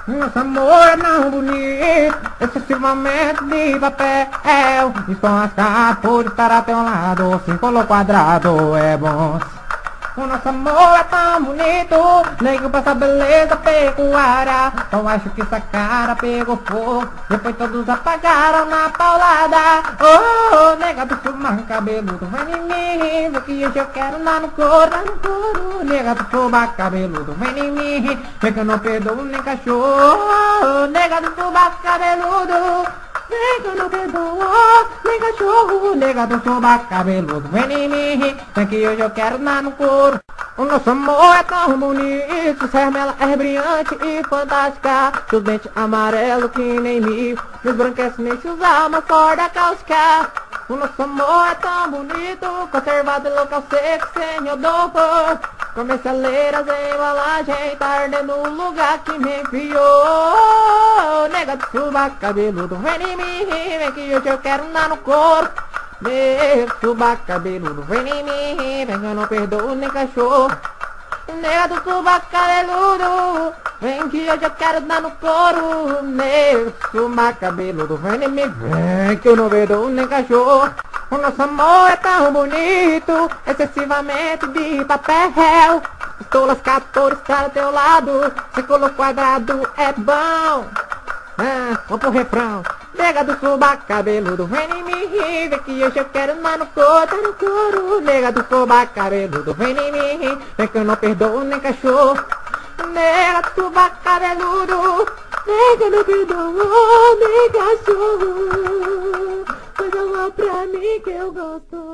Nosso amor é tão bonito, excessivamente de papel. Estou lascado por estar a teu lado, círculo quadrado é bom. O nosso amor é tão bonito, nego pra essa beleza pecuária. Eu acho que essa cara pegou fogo, depois todos apagaram na paulada. Oh, nega do fumar cabeludo, vem em mim, vê que hoje eu quero andar no couro, nega do fumar cabeludo, vem em mim, vê que eu não perdoo nem cachorro. Nega do fumar cabeludo, vem que eu não perdoo nem cachorro. Nega do fumar cabeludo, vem em mim, vem que hoje eu quero andar no couro. O nosso amor é tão bonito, sua remela é brilhante e fantástica. Seus dentes amarelos que nem mil, meus branquecem nem se usar uma corda cáustica. O nosso amor é tão bonito, conservado em local seco, sem odor. Comercialeiras em embalagem, tá ardendo no lugar que me enfiou. Nega do subaco cabeludo, vem em mim, vem que hoje eu quero andar no couro. Meu subaco cabeludo, vem em mim, vem que eu não perdoo nem cachorro. Nega do subaco cabeludo, vem que hoje eu quero dar no couro. Meu subaco cabeludo, vem em mim, vem que eu não perdoo nem cachorro. O nosso amor é tão bonito, excessivamente de papel. Estou lascado por estar ao teu lado, círculo quadrado é bom. Vamos pro refrão. Nega do subaco cabeludo, vem em mim, vem que hoje eu quero andar no couro. Nega do subaco cabeludo, vem em mim, vem que eu não perdoo nem cachorro. Nega do subaco cabeludo, vem que eu não perdoo nem cachorro. Faz amor pra mim que eu gosto.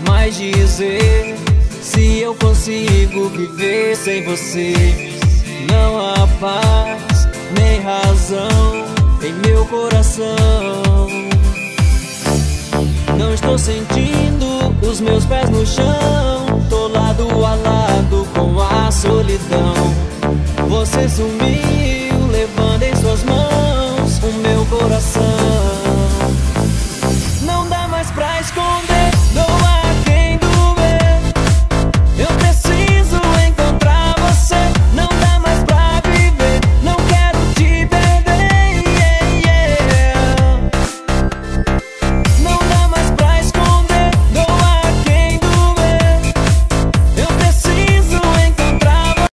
Mais dizer se eu consigo viver sem você. Não há paz nem razão em meu coração. Não estou sentindo os meus pés no chão, tô lado a lado com a solidão. Você sumiu levando em suas mãos o meu coração.